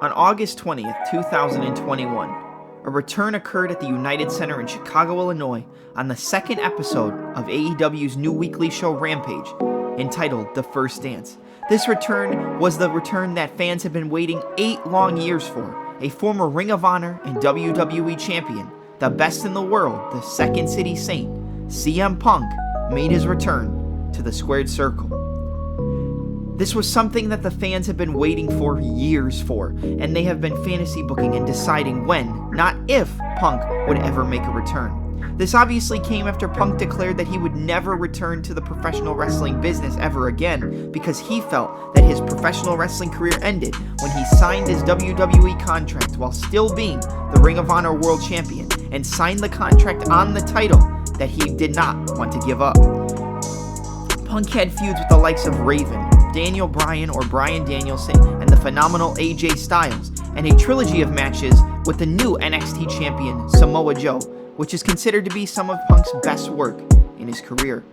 On August 20th, 2021, a return occurred at the United Center in Chicago, Illinois, on the second episode of AEW's new weekly show Rampage, entitled The First Dance. This return was the return that fans have been waiting 8 long years for. A former Ring of Honor and WWE champion, the best in the world, the Second City Saint, CM Punk, made his return to the squared circle. This was something that the fans have been waiting for years for, and they have been fantasy booking and deciding when, not if, Punk would ever make a return. This obviously came after Punk declared that he would never return to the professional wrestling business ever again because he felt that his professional wrestling career ended when he signed his WWE contract while still being the Ring of Honor World Champion and signed the contract on the title that he did not want to give up. Punk had feuds with the likes of Raven, Daniel Bryan or Bryan Danielson, and the phenomenal AJ Styles, and a trilogy of matches with the new NXT champion Samoa Joe, which is considered to be some of Punk's best work in his career.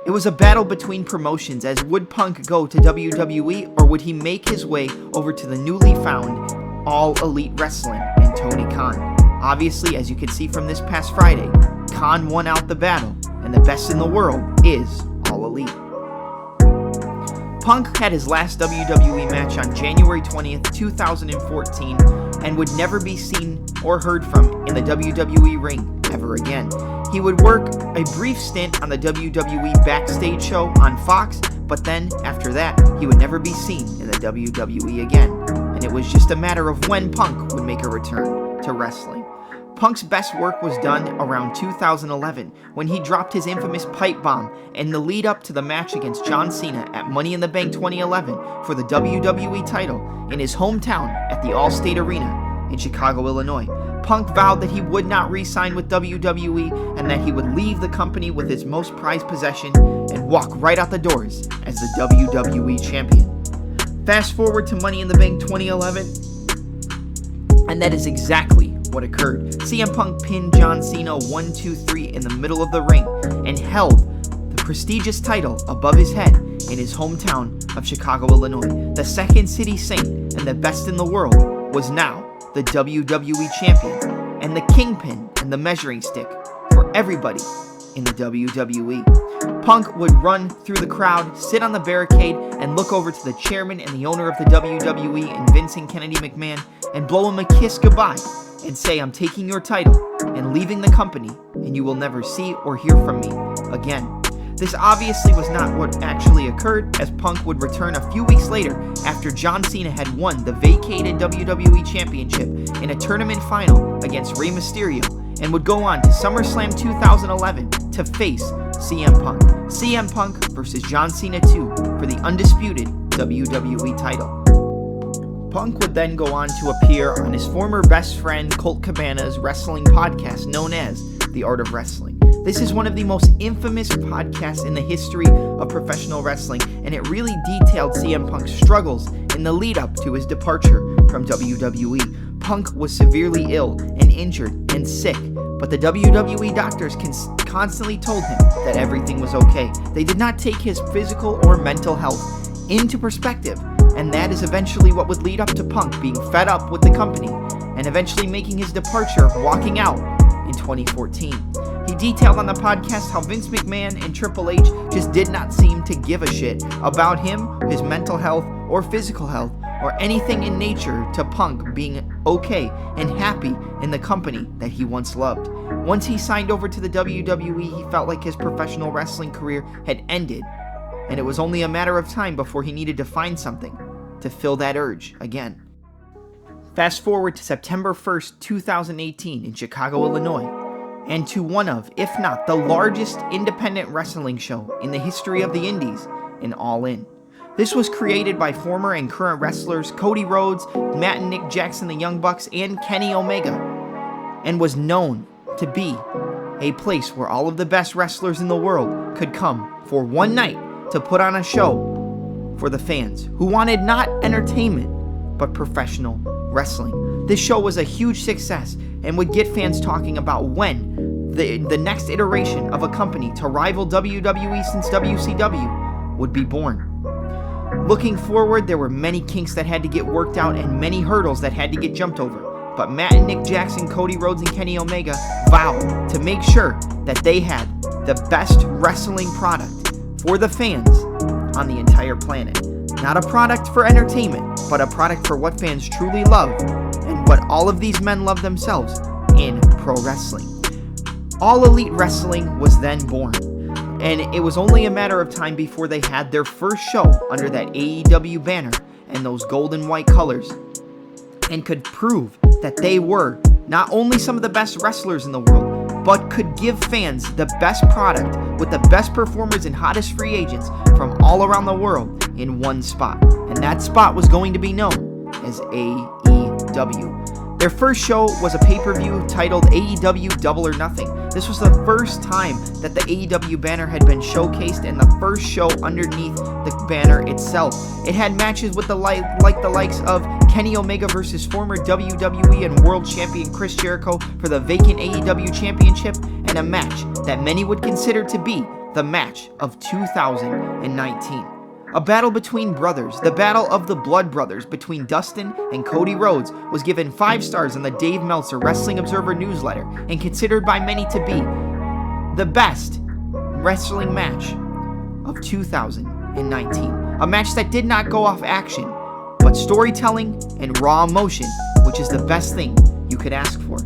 It was a battle between promotions as would Punk go to WWE or would he make his way over to the newly found All Elite Wrestling and Tony Khan. Obviously, as you can see from this past Friday, Khan won out the battle, and the best in the world is All Elite. Punk had his last WWE match on January 20th, 2014, and would never be seen or heard from in the WWE ring ever again. He would work a brief stint on the WWE Backstage show on Fox, but then, after that, he would never be seen in the WWE again, and it was just a matter of when Punk would make a return to wrestling. Punk's best work was done around 2011 when he dropped his infamous pipe bomb in the lead up to the match against John Cena at Money in the Bank 2011 for the WWE title in his hometown at the Allstate Arena in Chicago, Illinois. Punk vowed that he would not re-sign with WWE and that he would leave the company with his most prized possession and walk right out the doors as the WWE champion. Fast forward to Money in the Bank 2011, and that is exactly what occurred. CM Punk pinned John Cena 1-2-3 in the middle of the ring and held the prestigious title above his head in his hometown of Chicago, Illinois. The Second City Saint and the best in the world was now the WWE champion and the kingpin and the measuring stick for everybody in the WWE. Punk would run through the crowd, sit on the barricade, and look over to the chairman and the owner of the WWE and Vincent Kennedy McMahon and blow him a kiss goodbye and say, "I'm taking your title and leaving the company, and you will never see or hear from me again." This obviously was not what actually occurred, as Punk would return a few weeks later after John Cena had won the vacated WWE Championship in a tournament final against Rey Mysterio, and would go on to SummerSlam 2011 to face CM Punk. CM Punk versus John Cena 2 for the undisputed WWE title. Punk would then go on to appear on his former best friend Colt Cabana's wrestling podcast known as The Art of Wrestling. This is one of the most infamous podcasts in the history of professional wrestling, and it really detailed CM Punk's struggles in the lead up to his departure from WWE. Punk was severely ill and injured and sick, but the WWE doctors constantly told him that everything was okay. They did not take his physical or mental health into perspective, and that is eventually what would lead up to Punk being fed up with the company and eventually making his departure, walking out in 2014. He detailed on the podcast how Vince McMahon and Triple H just did not seem to give a shit about him, his mental health, or physical health, or anything in nature to Punk being okay and happy in the company that he once loved. Once he signed over to the WWE, he felt like his professional wrestling career had ended, and it was only a matter of time before he needed to find something to fill that urge again. Fast forward to September 1st, 2018 in Chicago, Illinois, and to one of, if not the largest independent wrestling show in the history of the Indies, in All In. This was created by former and current wrestlers Cody Rhodes, Matt and Nick Jackson, the Young Bucks, and Kenny Omega, and was known to be a place where all of the best wrestlers in the world could come for one night to put on a show for the fans who wanted not entertainment, but professional wrestling. This show was a huge success and would get fans talking about when the next iteration of a company to rival WWE since WCW would be born. Looking forward, there were many kinks that had to get worked out and many hurdles that had to get jumped over. But Matt and Nick Jackson, Cody Rhodes, and Kenny Omega vowed to make sure that they had the best wrestling product for the fans on the entire planet. Not a product for entertainment, but a product for what fans truly love and what all of these men love themselves in pro wrestling. All Elite Wrestling was then born, and it was only a matter of time before they had their first show under that AEW banner and those gold and white colors, and could prove that they were not only some of the best wrestlers in the world, but could give fans the best product with the best performers and hottest free agents from all around the world in one spot. And that spot was going to be known as AEW. Their first show was a pay-per-view titled AEW Double or Nothing. This was the first time that the AEW banner had been showcased and the first show underneath the banner itself. It had matches with the likes of Kenny Omega versus former WWE and World Champion Chris Jericho for the vacant AEW Championship, and a match that many would consider to be the match of 2019. A battle between brothers, the battle of the Blood Brothers between Dustin and Cody Rhodes, was given 5 stars in the Dave Meltzer Wrestling Observer newsletter and considered by many to be the best wrestling match of 2019. A match that did not go off action, but storytelling and raw emotion, which is the best thing you could ask for.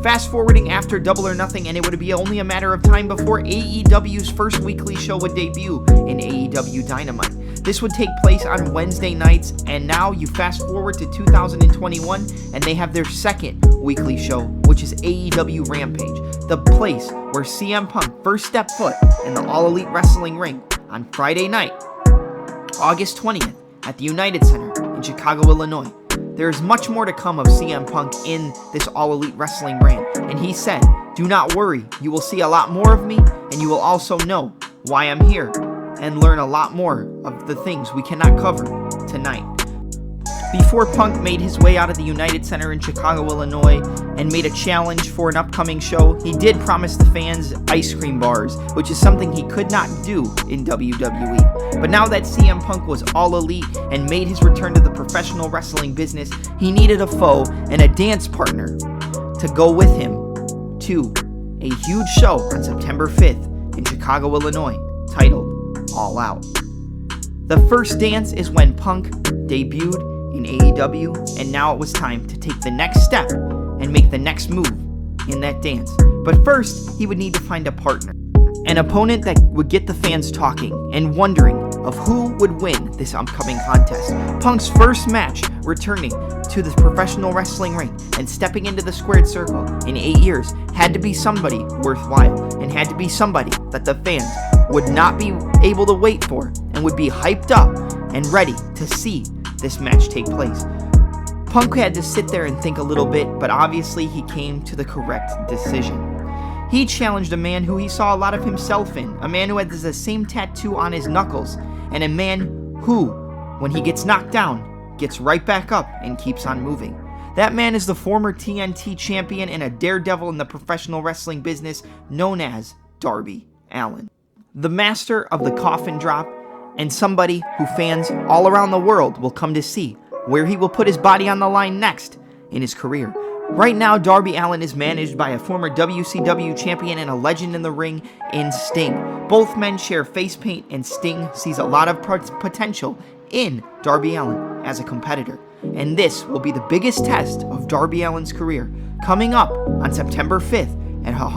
Fast forwarding after Double or Nothing, and it would be only a matter of time before AEW's first weekly show would debut in AEW Dynamite. This would take place on Wednesday nights, and now you fast forward to 2021, and they have their second weekly show, which is AEW Rampage, the place where CM Punk first stepped foot in the All Elite Wrestling ring on Friday night, August 20th, at the United Center in Chicago, Illinois. There is much more to come of CM Punk in this All Elite Wrestling brand, and he said, "Do not worry, you will see a lot more of me, and you will also know why I'm here, and learn a lot more of the things we cannot cover tonight." Before Punk made his way out of the United Center in Chicago, Illinois, and made a challenge for an upcoming show, he did promise the fans ice cream bars, which is something he could not do in WWE. But now that CM Punk was All Elite and made his return to the professional wrestling business, he needed a foe and a dance partner to go with him to a huge show on September 5th in Chicago, Illinois, titled All Out. The first dance is when Punk debuted in AEW, and now it was time to take the next step and make the next move in that dance. But first, he would need to find a partner, an opponent that would get the fans talking and wondering of who would win this upcoming contest. Punk's first match returning to the professional wrestling ring and stepping into the squared circle in 8 years had to be somebody worthwhile, and had to be somebody that the fans would not be able to wait for and would be hyped up and ready to see this match take place. Punk had to sit there and think a little bit, but obviously he came to the correct decision. He challenged a man who he saw a lot of himself in, a man who has the same tattoo on his knuckles, and a man who, when he gets knocked down, gets right back up and keeps on moving. That man is the former TNT champion and a daredevil in the professional wrestling business known as Darby Allin. The master of the coffin drop, and somebody who fans all around the world will come to see where he will put his body on the line next in his career. Right now, Darby Allin is managed by a former WCW champion and a legend in the ring in Sting. Both men share face paint, and Sting sees a lot of potential in Darby Allin as a competitor. And this will be the biggest test of Darby Allin's career, coming up on September 5th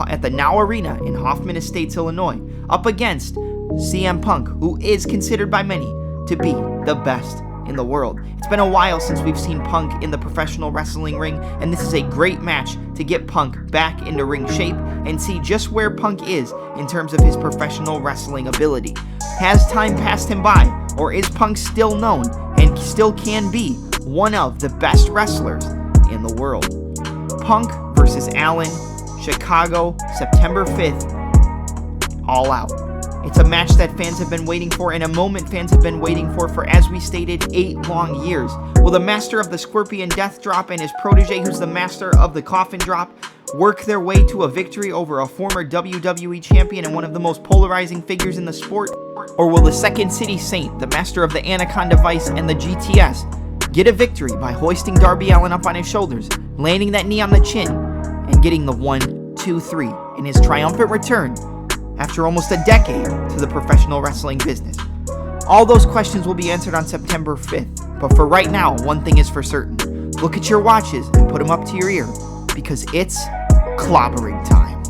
at the Now Arena in Hoffman Estates, Illinois, up against CM Punk, who is considered by many to be the best in the world. It's been a while since we've seen Punk in the professional wrestling ring, and this is a great match to get Punk back into ring shape and see just where Punk is in terms of his professional wrestling ability. Has time passed him by, or is Punk still known and still can be one of the best wrestlers in the world? Punk versus Allin, Chicago, September 5th, All Out. It's a match that fans have been waiting for, and a moment fans have been waiting for, as we stated, 8 long years. Will the master of the Scorpion Death Drop and his protege, who's the master of the Coffin Drop, work their way to a victory over a former WWE champion and one of the most polarizing figures in the sport? Or will the Second City Saint, the master of the Anaconda Vice and the GTS, get a victory by hoisting Darby Allin up on his shoulders, landing that knee on the chin, and getting the 1-2-3 in his triumphant return after almost a decade to the professional wrestling business? All those questions will be answered on September 5th, but for right now, one thing is for certain. Look at your watches and put them up to your ear, because it's clobbering time.